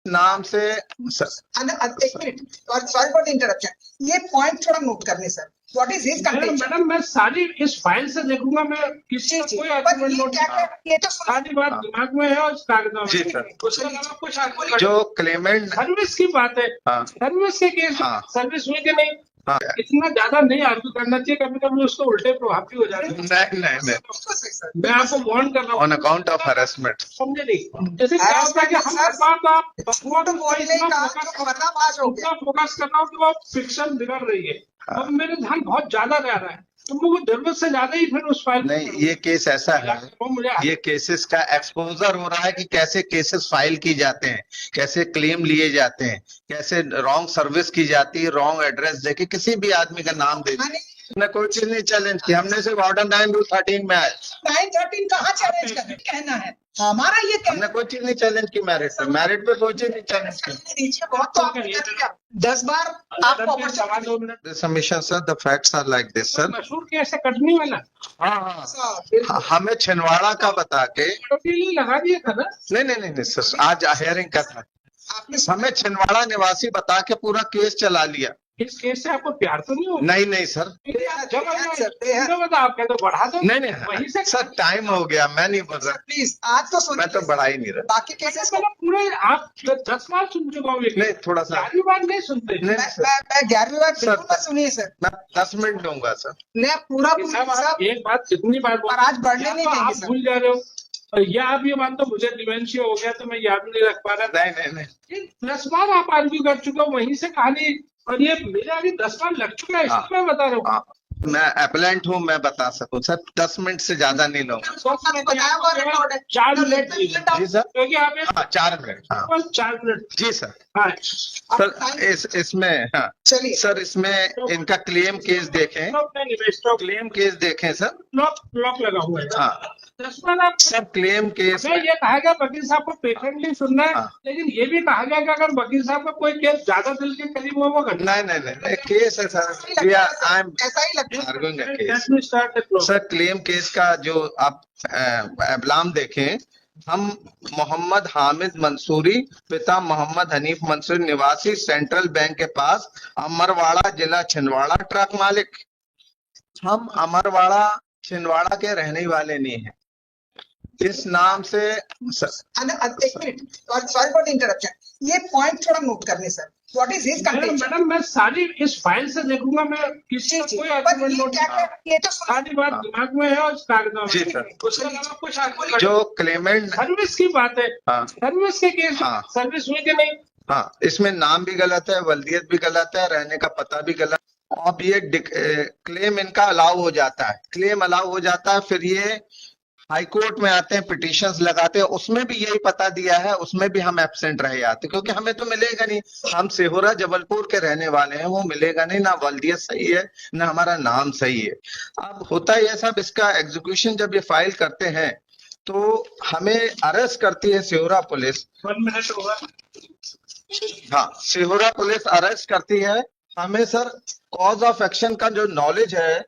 नाम से एक minute, sorry for the interruption, ये पॉइंट थोड़ा नोट करने sir. What is his contention? Madam मैं सारी इस फाइल से देखूंगा, मैं किसी का कोई आर्गुमेंट नोट नहीं। ये तो सारी बात दिमाग में है और इस कागजों जी में, सर। उसके अलावा कुछ आर्गुमेंट। जो क्लेमेंट सर्विस की बात है, हाँ। सर्विस के केस हाँ। सर्विस हुई कि नहीं, हाँ। इतना ज्यादा नहीं आर्ग्यू करना चाहिए, कभी कभी उसको उल्टे प्रभाव भी हो जाते हैं। नहीं मैं आपको वार्न कर रहा हूँ ऑन अकाउंट ऑफ हरेसमेंट। समझे नहीं। जैसे क्या होता है कि हम बात आप उतना फोकस कर रहा हूँ कि वो फिक्शन बिगड़ रही है, अब मेरे ध्यान बहुत ज्यादा रह रहा है, तो मुझे जरूरत से ज्यादा ही फिर उस फाइल नहीं, ये केस ऐसा है, ये केसेस का एक्सपोजर हो रहा है कि कैसे केसेस फाइल की जाते हैं, कैसे क्लेम लिए जाते हैं, कैसे रॉन्ग सर्विस की जाती है, रॉन्ग एड्रेस देके किसी भी आदमी का नाम दे हमने कोई चीज नहीं चैलेंज की, हमने सिर्फ ऑर्डर 9/13 में आया। 9/13 कहाँ चैलेंज करना कहना है हमारा, ये हमने कोई चीज नहीं चैलेंज की मेरिट पे कोई चीज नहीं चैलेंज की। दीजिए बहुत, तो आपने कर दिया 10 बार आपको सवा 2 minute submission sir, the facts are like this sir. मशहूर कैसे कटने वाला हाँ, हमें छिंदवाड़ा का बता के लगा दिया था ना। नहीं सर, आज हियरिंग का था, हमें छिंदवाड़ा निवासी बता के पूरा केस चला लिया। इस केस से आपको प्यार तो नहीं होगा? नहीं सर, जब आप कहते बढ़ा दो नहीं वहीं से सर, टाइम हो गया, मैं नहीं बोल रहा प्लीज, आज तो सुनिए, मैं तो बढ़ा ही नहीं रहा। बाकी केसेस को पूरे आप 10 बार सुन चुका हूँ, नहीं थोड़ा सा 11वीं बार नहीं सुनते। नहीं मैं 11वीं बार सर, बिल्कुल सुनिए सर, मैं 10 मिनट दूंगा सर। मैं पूरा साहब एक बात कितनी बार और आज बढ़ने नहीं देंगे आप सर। भूल जा रहे हो, या आप ये मानते हो मुझे डिमेंशिया हो गया तो मैं याद नहीं रख पा रहा। नहीं 10 बार आप आर्ग्यू कर चुके हो वहीं से कहानी, और ये मेरे अभी 10 बार लग चुका है, इसको मैं बता रहा हूँ। मैं एप्लेंट हूँ, मैं बता सकूँ सर, 10 मिनट से ज्यादा नहीं लूंगा। 4 मिनट जी सर, क्योंकि आप 4 मिनट 4 मिनट जी सर। हाँ सर इसमें हाँ चलिए सर, इसमें इनका क्लेम केस देखें, क्लेम केस देखें सर। लॉक लगा हुआ है। हाँ 10 बार आप सर, क्लेम केस मैं ये कहा गया वकील साहब को पेशेंटली सुनना है, हाँ। लेकिन ये भी कहा गया कि अगर वकील साहब का कोई केस ज्यादा दिल के करीब हो वो नहीं केस है सर, आई एम ऐसा ही लगता है। Arguing a case sir. Claim case का जो आप एबलाम देखें, हम मोहम्मद हामिद मंसूरी, पिता मोहम्मद हनीफ मंसूरी, निवासी सेंट्रल बैंक के पास, अमरवाड़ा, जिला छिंदवाड़ा, ट्रक मालिक। हम अमरवाड़ा छिंदवाड़ा के रहने वाले नहीं हैं। इस नाम से सर, एक minute, sorry for the interruption, ये पॉइंट थोड़ा नोट करने sir. What is his contention? Madam मैं सारी इस फाइल से देखूंगा, मैं किसी का कोई आर्गुमेंट नोट नहीं। ये तो सारी बात दिमाग में है और इस कागजों में, जी सर। उसके अलावा कुछ आर्गुमेंट। जो क्लेमेंट सर्विस की बात है, हाँ। सर्विस के केस हाँ। सर्विस हुई कि नहीं, हाँ, इसमें नाम भी गलत है, वल्दियत भी गलत है, रहने का पता भी गलत। अब ये क्लेम इनका अलाउ हो जाता है, क्लेम अलाउ हो जाता है, फिर ये हाई कोर्ट में आते हैं, पिटीशंस लगाते हैं, उसमें भी यही पता दिया है, उसमें भी हम एब्सेंट रहे आते, क्योंकि हमें तो मिलेगा नहीं, हम सेहोरा जबलपुर के रहने वाले हैं, वो मिलेगा नहीं, ना वल्दियत सही है ना हमारा नाम सही है। अब होता है ये सब, इसका एग्जीक्यूशन जब ये फाइल करते हैं तो हमें अरेस्ट करती है सेहोरा पुलिस। 1 मिनट होगा। हाँ, सेहोरा पुलिस अरेस्ट करती है हमें सर। कॉज ऑफ एक्शन का जो नॉलेज है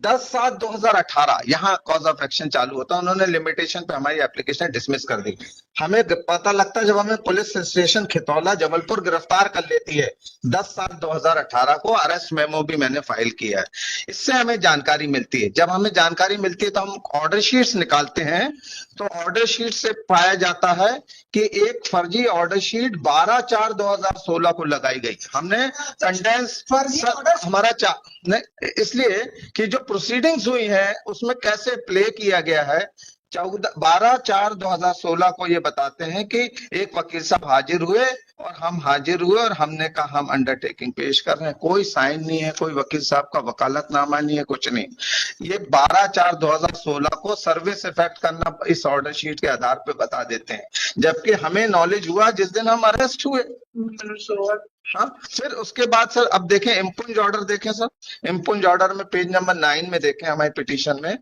10/7/2018 यहाँ कॉज ऑफ एक्शन चालू होता है, उन्होंने लिमिटेशन पे हमारी एप्लीकेशन डिसमिस कर दी। हमें पता लगता है जब हमें पुलिस स्टेशन खितौला जबलपुर गिरफ्तार कर लेती है 10/7/2018 को, अरेस्ट मेमो भी मैंने फाइल किया है। इससे हमें जानकारी मिलती है, जब हमें जानकारी मिलती है तो हम ऑर्डर शीट्स निकालते हैं, तो ऑर्डर शीट से पाया जाता है कि एक फर्जी ऑर्डर शीट 12/4/2016 को लगाई गई। हमने कंडेंस हमारा इसलिए कि जो प्रोसीडिंग्स हुई है उसमें कैसे प्ले किया गया है। 12/4/2016 को ये बताते हैं कि एक वकील साहब हाजिर हुए और हम हाजिर हुए और हमने कहा हम अंडरटेकिंग पेश कर रहे हैं, कोई साइन नहीं है, कोई वकील साहब का वकालतनामा नहीं है, कुछ नहीं। ये 12/4/2016 को सर्विस इफेक्ट करना इस ऑर्डर शीट के आधार पे बता देते हैं, जबकि हमें नॉलेज हुआ जिस दिन हम अरेस्ट हुए। हाँ, फिर उसके बाद सर अब देखें इम्पुंज ऑर्डर देखें सर, इम्पुंज ऑर्डर में पेज नंबर 9 में देखें हमारी पिटीशन में,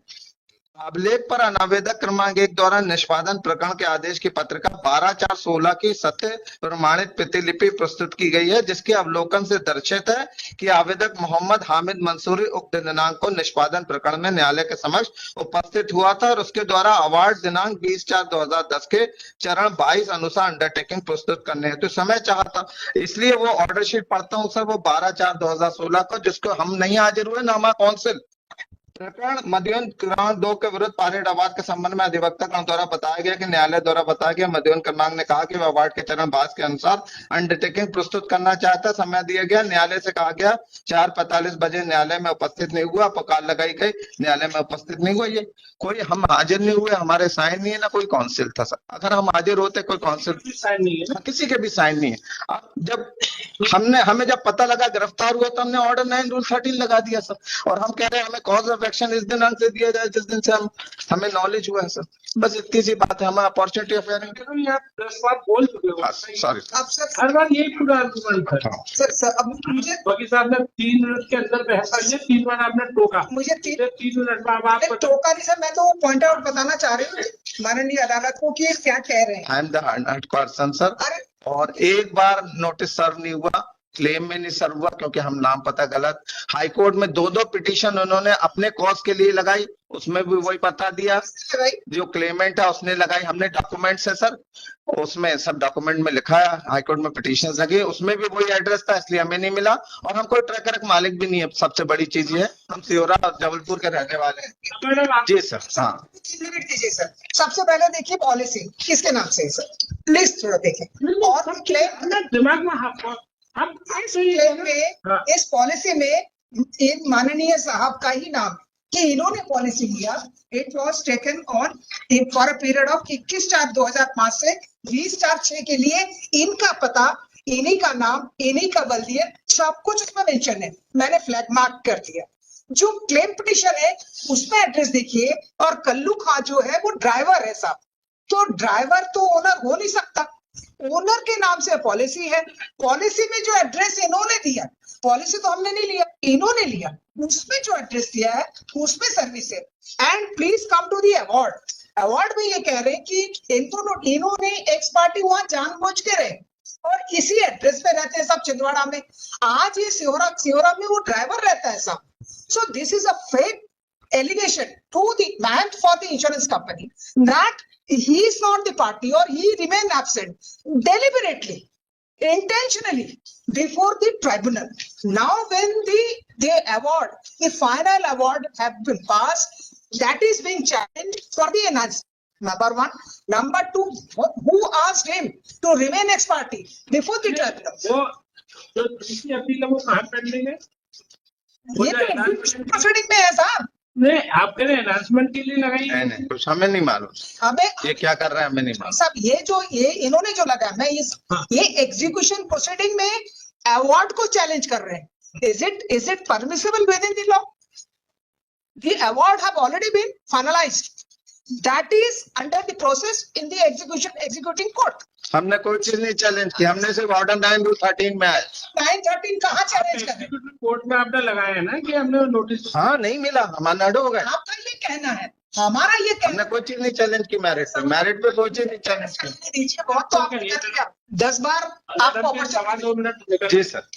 अभिलेख पर अनावेदक क्रमांक 1 द्वारा निष्पादन प्रकरण के आदेश की पत्रिका 12/4/16 की सत्य प्रमाणित प्रतिलिपि प्रस्तुत की गई है, जिसके अवलोकन से दर्शित है कि आवेदक मोहम्मद हामिद मंसूरी उक्त दिनांक को निष्पादन प्रकरण में न्यायालय के समक्ष उपस्थित हुआ था और उसके द्वारा अवार्ड दिनांक 20/4/2010 के चरण 22 अनुसार अंडरटेकिंग प्रस्तुत करने हेतु समय चाहा था। इसलिए वो ऑर्डर शीट पढ़ता हूँ सर, वो 12/4/2016 को, जिसको हम नहीं हाजिर हुए ना हमारा काउंसिल। प्रकरण मध्योन क्रमांक 2 के विरुद्ध पारित अवार्ड के संबंध में अधिवक्ता द्वारा बताया गया कि न्यायालय द्वारा बताया गया मध्योन क्रमांक ने कहा कि वह अवार्ड के चरण 22 के अनुसार अंडरटेकिंग प्रस्तुत करना चाहता। समय दिया गया, न्यायालय से कहा गया 4:45 बजे न्यायालय में उपस्थित नहीं हुआ, पुकार लगाई गई, न्यायालय में उपस्थित नहीं हुआ। ये कोई हम हाजिर नहीं हुए, हमारे साइन नहीं है, ना कोई काउंसिल था सर। अगर हम हाजिर होते कोई काउंसिल साइन नहीं है ना? किसी के भी साइन नहीं है। अब जब हमें जब पता लगा गिरफ्तार हुआ तो हमने ऑर्डर 9 रूल 13 लगा दिया सर, और हम कह रहे हैं हमें कॉज ऑफ एक्शन इस दिनांक से दिया जाए जिस दिन से हमें नॉलेज हुआ है सर। बस इतनी सी बात है, हमें अपॉर्चुनिटी ऑफ हियरिंग। क्योंकि आप 10 बार बोल चुके हो। सॉरी अब सर हर बार यही पूरा आर्गुमेंट है। सर अब मुझे वकील साहब ने 3 मिनट के अंदर बहस की है, 3 बार आपने टोका। मुझे 3 मिनट में अब आप अरे टोका नहीं सर, मैं तो पॉइंट आउट बताना चाह रही हूँ माननीय अदालत को कि ये क्या कह रहे हैं। आई am the heard person sir, अरे और एक बार नोटिस सर्व नहीं हुआ, क्लेम में नहीं सर्व हुआ क्योंकि हम नाम पता गलत। हाईकोर्ट में 2 पिटीशन उन्होंने अपने कॉज के लिए लगाई, उसमें भी वही पता दिया। भाई जो क्लेमेंट है उसने लगाई, हमने डॉक्यूमेंट्स है सर, उसमें सब डॉक्यूमेंट में लिखा है। हाईकोर्ट में पिटीशन लगे, उसमें भी वही एड्रेस था, इसलिए हमें नहीं मिला। और हम कोई ट्रैकर का मालिक भी नहीं है। सबसे बड़ी चीज ये है, हम सियोरा और जबलपुर के रहने वाले हैं। मैडम आप जी सर। हाँ 3 मिनट दीजिए सर। सबसे पहले देखिए पॉलिसी किसके नाम से है सर, लिस्ट थोड़ा देखें। और क्लेम अपने दिमाग में हम इस क्लेम में, हाँ। इस पॉलिसी में एक माननीय साहब का ही नाम कि इन्होंने पॉलिसी लिया। It was taken on for a period of 21/4/2005 से 20/6 के लिए। इनका पता, इन्हीं का नाम, इन्हीं का बल्दिया, सब कुछ उसमें मेंशन है। मैंने फ्लैग मार्क कर दिया। जो क्लेम पिटीशन है उसमें एड्रेस देखिए, और कल्लू खां जो है वो ड्राइवर है साहब। तो ड्राइवर तो ओनर हो नहीं सकता, ओनर के नाम से पॉलिसी है। पॉलिसी में जो एड्रेस इन्होंने दिया, पॉलिसी तो हमने नहीं लिया, इन्होंने लिया, उसमें जो एड्रेस दिया है उसमें सर्विस है। And please come to the award. Award में ये कह रहे हैं कि इन्होंने एक्स पार्टी वहां जानबूझ के रहे और इसी एड्रेस पे रहते हैं सब छिंदवाड़ा में। आज ये सिहोरा में वो ड्राइवर रहता है सब। So this is a fake allegation to the man for the insurance company that he is not the party or he remained absent deliberately, intentionally before the tribunal. Now when the award, the final award have been passed, that is being challenged for the enhancement. Number 1. Number 2, who asked him to remain ex party before the tribunal? वो जो दूसरी appeal है वो कहाँ pending है? वो ये जो तो enhancement- प्रोसीडिंग में है साहब। नहीं, आप कह रहे हैं एनहांसमेंट के लिए लगाई है। नहीं, कुछ हमें नहीं मालूम हमें ये क्या कर रहा है, हमें नहीं मालूम। साहब ये इन्होंने जो लगाया, मैं हाँ। ये एग्जीक्यूशन प्रोसीडिंग में अवार्ड को चैलेंज कर रहे हैं। Is it permissible within the law? The award have already been finalised, that is under the process in the executing court. हमने कोई चीज नहीं चैलेंज की, हमने सिर्फ ऑर्डर 9 रूल 13 में आया। 913 कहाँ चैलेंज कर रहे हैं? एग्जीक्यूटिव कोर्ट में आपने लगाया है ना कि हमने नोटिस। हाँ नहीं मिला, हमारा नडो हो गया। आपका ये कहना है, हमारा ये कहना हमने कोई चीज नहीं चैलेंज की मेरिट पे कोई चीज नहीं चैलेंज की। है। दीजिए बहुत, तो आपने कर दिया 10 बार आपको opportunity 2 मिनट निकल- जी सर।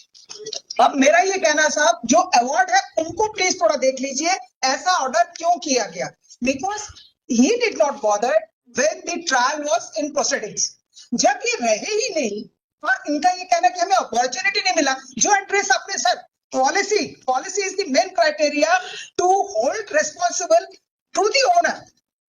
अब मेरा ये कहना है साहब, जो अवार्ड है उनको प्लीज थोड़ा देख लीजिए, ऐसा ऑर्डर क्यों किया गया। Because he did not bother when the trial was in proceedings. जब ये रहे ही नहीं और इनका ये कहना कि हमें अपॉर्चुनिटी नहीं मिला। जो एड्रेस आपने sir, policy is the main criteria to hold responsible to the owner.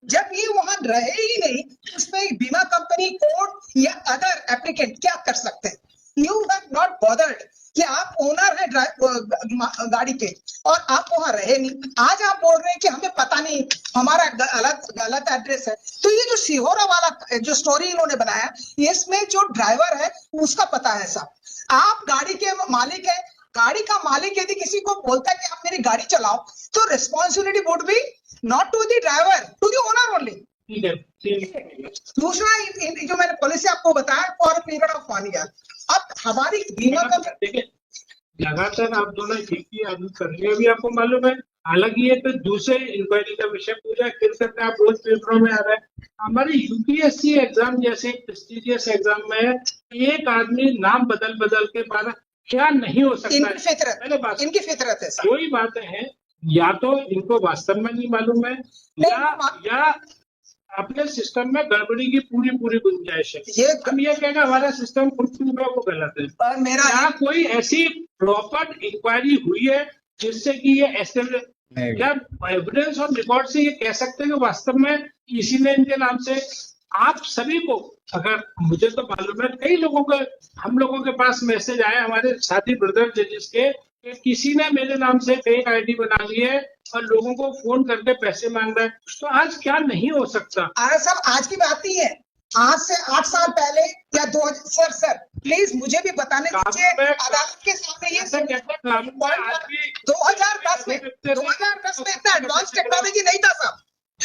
जब ये वहां रहे ही नहीं, उसमें बीमा कंपनी, कोर्ट या अदर एप्लीकेंट क्या कर सकते हैं? यू हैव नॉट बॉदर्ड कि आप ओनर है गाड़ी के और आप वहां रहे नहीं। आज आप बोल रहे हैं कि हमें पता नहीं, हमारा गलत एड्रेस है। तो ये जो सिहोरा वाला जो स्टोरी इन्होंने बनाया, इसमें जो ड्राइवर है उसका पता है साहब। आप गाड़ी के मालिक है, गाड़ी का मालिक यदि किसी को बोलता है कि आप मेरी गाड़ी चलाओ, तो responsibility would be not to the driver, to the owner only. ठीक है, ठीक है। दूसरा जो मैंने पॉलिसी आपको बताया फॉर पीरियड ऑफ 1 ईयर। अब हमारी बीमा कंपनी, देखिए लगातार आप दोनों ठीक ही आदमी कर रहे हैं, अभी आपको मालूम है। हालांकि ये तो दूसरे इंक्वायरी का विषय पूरा फिर करके आप रोज पेपरों में आ रहा है। हमारे यूपीएससी एग्जाम जैसे प्रेस्टिजियस एग्जाम में एक आदमी नाम बदल बदल के बारह, क्या नहीं हो सकता इनकी है? फितरत, पहले बात, इनकी फितरत है सर। कोई बातें हैं, या तो इनको वास्तव में नहीं मालूम है, या अपने सिस्टम में गड़बड़ी की पूरी पूरी गुंजाइश है। ये हम ये कहेंगे हमारा सिस्टम खुद वो गलत है। पर मेरा क्या कोई ऐसी प्रॉपर इंक्वायरी हुई है जिससे कि ये एस्टेब्लिश, या एविडेंस और रिकॉर्ड से ये कह सकते हैं कि वास्तव में इसी ने इनके नाम से आप सभी को, अगर मुझे तो मालूम है कई लोगों के, हम लोगों के पास मैसेज आए हमारे साथी ब्रदर जजेस के कि किसी ने मेरे नाम से फेक आईडी बना ली है और लोगों को फोन करके पैसे मांग रहा है, तो आज क्या नहीं हो सकता? अरे साहब आज की बात नहीं है, आज से 8 साल पहले या 2000 सर प्लीज मुझे भी बताने दीजिए अदालत के सामने ये ऐसा कहते हैं कानून में आज भी 2010 में इतना एडवांस टेक्नोलॉजी नहीं था साहब।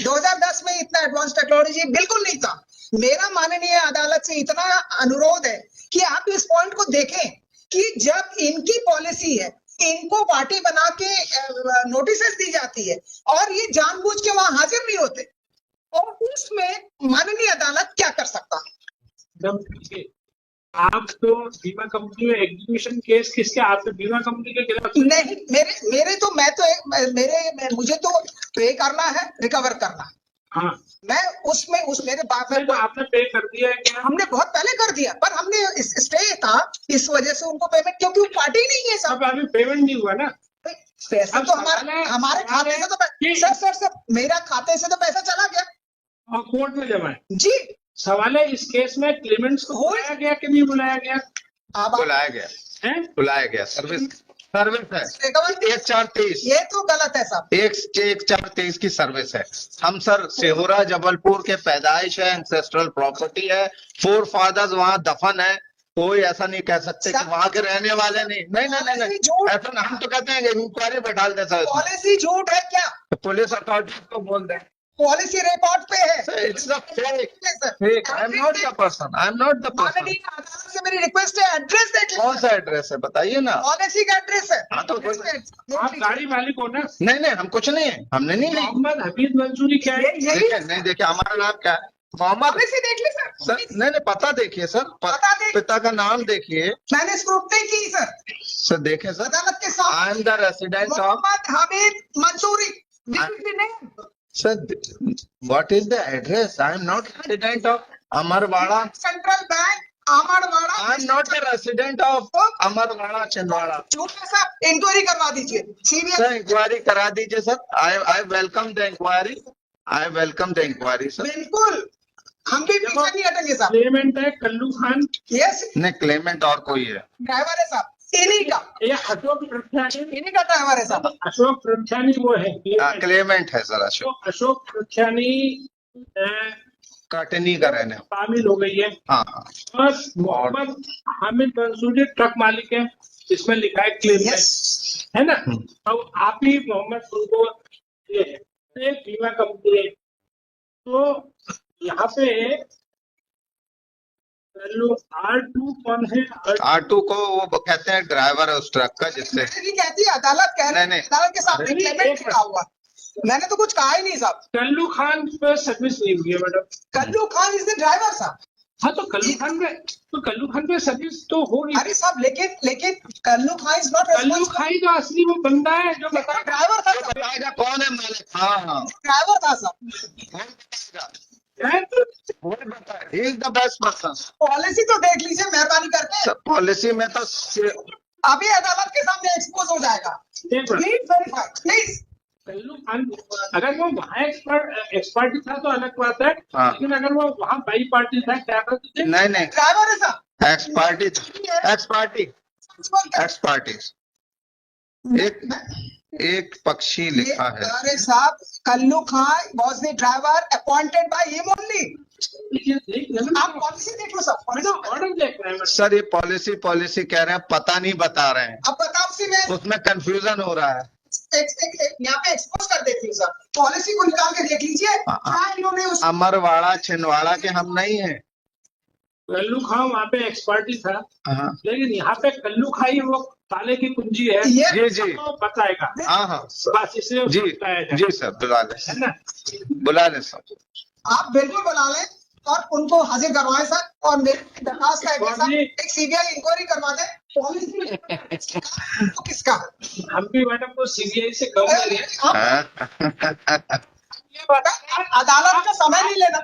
2010 में इतना एडवांस टेक्नोलॉजी बिल्कुल नहीं था। मेरा माननीय अदालत से इतना अनुरोध है कि आप इस पॉइंट को देखें कि जब इनकी पॉलिसी है, इनको पार्टी बना के नोटिस दी जाती है और ये जानबूझ के वहां हाजिर नहीं होते, और उसमें माननीय अदालत क्या कर सकता है? एकदम ठीक है। आप तो बीमा कंपनी में एग्जीक्यूशन केस किसके, आप तो बीमा कंपनी के खिलाफ नहीं, मेरे तो मुझे तो पे करना है, रिकवर करना है। हाँ, मैं उसमें मेरे बाप नहीं तो आपने पे कर दिया है क्या? हमने बहुत पहले कर दिया, पर हमने स्टे था इस वजह से उनको पेमेंट, क्योंकि वो पार्टी नहीं है साहब। अब अभी पेमेंट नहीं हुआ ना। पैसा अब तो सवाल है- हमारे खाते से तो कि- सर मेरा खाते से तो पैसा चला गया और कोर्ट में जमा है। जी। सवाल है इस केस में क्लेमेंट्स को बुलाया गया कि नहीं बुलाया गया? अब बुलाया गया, है बुलाया गया, सर्विस है। रिकवर 1423 ये तो गलत है साहब। 1423 की सर्विस है। हम सर सेहोरा जबलपुर के पैदाइश है, एंसेस्ट्रल प्रॉपर्टी है, फोर फादर्स वहाँ दफन है। कोई ऐसा नहीं कह सकते कि वहाँ के रहने वाले नहीं, नहीं नहीं नहीं, नहीं। झूठ, ऐसा हम तो कहते हैं कि इंक्वायरी बैठा देता है, पॉलिसी झूठ है क्या? पुलिस अथॉरिटी को बोल दें। पॉलिसी रिकॉर्ड पे है It's a fake. Sir. Fake. I'm not the person. I'm not the person. माननीय अदालत से मेरी रिक्वेस्ट है, एड्रेस देख कौन सा एड्रेस है बताइए ना। पॉलिसी का एड्रेस है। हाँ तो आप गाड़ी मालिक हो ना? नहीं नहीं, हम कुछ नहीं है, हमने नहीं ली। मोहम्मद हबीब मंसूरी क्या है? यही देखिए नहीं, देखिए हमारा नाम क्या है, मोहम्मद। पॉलिसी देख ली सर। सर नहीं नहीं, पता देखिए सर, पता देख- पिता का नाम देखिए मैंने स्क्रूटनी की सर सर, देखे सर। अदालत के साथ। I am the resident of Mohammad Habib Mansoori, this is the name। Sir, what is the address? I am not resident of Amarwara, central bank Amarwara. I am not the resident of Amarwara Chhindwara. झूठ है sir, inquiry करवा दीजिए CBI. Sir inquiry करा दीजिए sir. I welcome the inquiry, I welcome the inquiry sir. बिल्कुल, हम भी पीछे नहीं हटेंगे साहब। क्लेमेंट है कल्लू खान, यस, नहीं, क्लेमेंट और कोई है। ड्राइवर है साहब, इन्हीं का ये अशोक प्रख्यानी, इन्हीं का ड्राइवर है साहब। अशोक प्रख्यानी वो है claimant। क्लेमेंट है सर, तो अशोक अशोक प्रख्यानी कटनी का रहने। शामिल हो गई है। हाँ हाँ। और मोहम्मद हामिद मंसूरी ट्रक मालिक है, इसमें लिखा है क्लेम यस, है ना। अब आप ही मोहम्मद उनको ये है, तो एक बीमा कंपनी है, तो यहाँ पे R2 कौन है? R2 को वो कहते हैं ड्राइवर है उस ट्रक का, जिससे मैंने नहीं कहती, अदालत कह रही नहीं, है, अदालत के सामने नहीं, क्लेमेंट एक लिखा हुआ। मैंने तो कुछ कहा ही नहीं साहब। कल्लू खान पे सर्विस नहीं हुई है madam. Kallu Khan is the driver साहब। हाँ तो कल्लू खान पे सर्विस तो होगी। अरे साहब, लेकिन Kallu Khan is not Kallu responsible. खाई तो असली वो बंदा है जो बता ड्राइवर था साहब, बताएगा कौन है मालिक। हाँ हाँ, ड्राइवर था साहब। कौन बताएगा? है। वही बताए, he is the best person. Policy तो देख लीजिए मेहरबानी करके, पॉलिसी में तो अभी अदालत के सामने एक्सपोज हो जाएगा। एक minute. Please verify please. Kallu Khan अगर वो वहाँ एक्सपर्ट था तो अलग बात है, हाँ। लेकिन अगर वो वहाँ बाई पार्टी था क्या करते थे? नहीं नहीं, ड्राइवर है साहब। Ex party, ex party, ex party. एक पक्षी लिखा है। अरे साहब, Kallu Khan was the driver appointed by him only. आप पॉलिसी देख लो सब, ऑर्डर देख रहे हैं। सर ये पॉलिसी कह रहे हैं, पता नहीं बता रहे हैं, अब बताओ उसी में उसमें कंफ्यूजन हो रहा है। यहाँ पे एक्सपोज कर देती हूँ सर, पॉलिसी को निकाल के देख लीजिए। क्या इन्होंने उस अमरवाड़ा छिंदवाड़ा के हम नहीं हैं। कल्लू खां वहाँ पे एक्सपर्टी था, हाँ लेकिन यहाँ पे कल्लू खाई वो ताले की कुंजी है, ये जी जी तो बताएगा। हाँ हाँ बस इसे जी बताया जाए, जी सर बुला है लें ना। बुला लें सर। आप बिल्कुल बुला लें और उनको हाजिर करवाएं सर। और मेरी दरखास्त है कि सर एक सीबीआई इंक्वायरी करवा दें पॉलिसी तो किसका। हम भी मैडम को सीबीआई से कम नहीं है, हाँ, ये बता अदालत का समय नहीं लेना।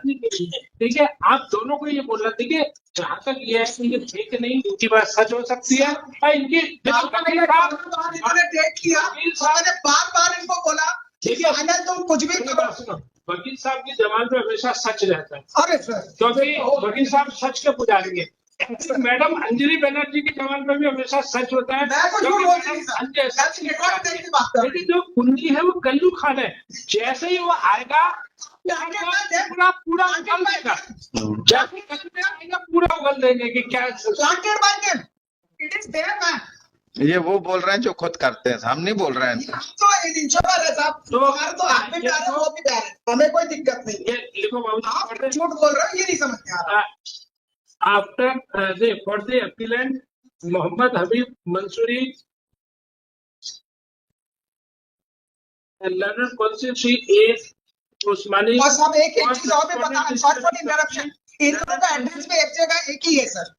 ठीक है, आप दोनों को ये बोलना, देखिए जहाँ तक ये है कि ये फेक नहीं, इनकी बात सच हो सकती है, और इनकी इन्होंने टेक किया और मैंने बार बार इनको बोला ठीक है, फाइनल तुम कुछ भी मेरी करो। बात सुनो, वकील साहब की जबान पे हमेशा सच रहता है, अरे सर क्योंकि वकील साहब सच के पुजारी है। मैडम अंजलि बनर्जी की जबान पे भी हमेशा सच होता है, मैं कुछ क्योंकि बोल नहीं मैडम सर, अंजलि सच के रिकॉर्ड पुजारी करने की बात कर है। रही लेकिन जो कुंजी है वो कल्लू खान है, जैसे ही वो आएगा पूरा पूरा उगल देगा, जैसे कल्लू आएगा पूरा उगल देंगे कि क्या planted by them. It is their man. ये वो बोल रहे हैं जो खुद करते हैं, हम नहीं बोल रहे हैं। हम तो इंश्योर है साहब, तो हमारे तो आप भी प्यार है वो भी प्यार है, हमें कोई दिक्कत नहीं। ये लिखो बाबू आप झूठ बोल रहे हो ये नहीं समझ में आ रहा। after for the appellant Mohammad Habib Mansoori and learned constituency A Usmani. बस हम एक चीज और भी बता, सॉरी फॉर इंटरप्शन, इन लोगों का एड्रेस भी एक जगह एक ही है सर।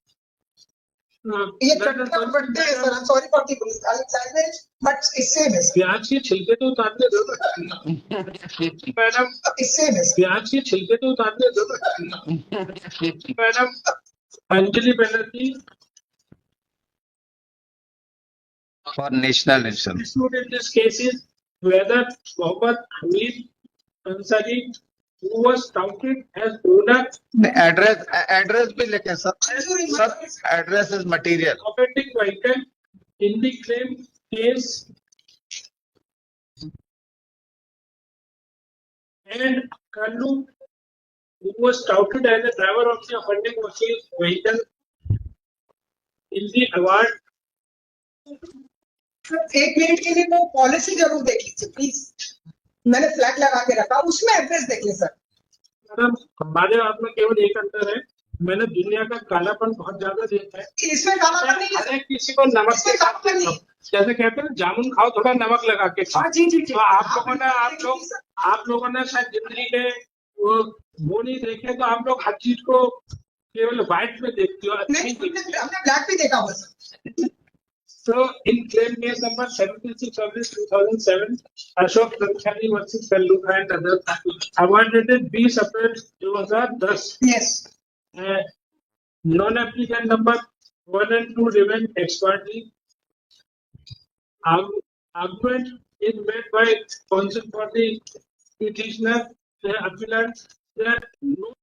ये चट्टा बट्टे है sir, sorry for the language but इससे है सर, प्याज के छिलके तो उतारने दो मैडम, इससे है सर। प्याज के छिलके तो उतारने दो madam. Anjali Banerjee for national insurance dispute in this case is whether Mohammad Hamid Ansari, who was touted as owner address भी लिखें sir. Sir address is material. operating vehicle in the claim case and Kallu, who was touted as the driver of the offending vehicle in the award. एक minute के लिए वो policy जरूर देख लीजिए please, मैंने फ्लैग लगा के रखा, उसमें एड्रेस देखिए सर। मैडम हमारे हाथ में केवल एक अंतर है, मैंने दुनिया का कालापन बहुत ज्यादा देखा है, इसमें काला नहीं है हर एक किसी को नमक इसमें के काला नहीं है। जैसे कहते हैं जामुन खाओ थोड़ा नमक लगा के खाओ। हाँ जी जी तो आप लोगों ने शायद जिंदगी के वो नहीं देखे, तो आप लोग हर चीज को केवल व्हाइट में देखते हो, अच्छी नहीं, नहीं देखते। हमने ब्लैक भी देखा हुआ sir. So in claim case number 76 of 2007, Ashok Lakhani versus Kallu and others, award dated 20 April 2010. Yes Non-applicant number 1 and 2 remain expertly. Argument is made by counsel for the petitioner, the appellant, that no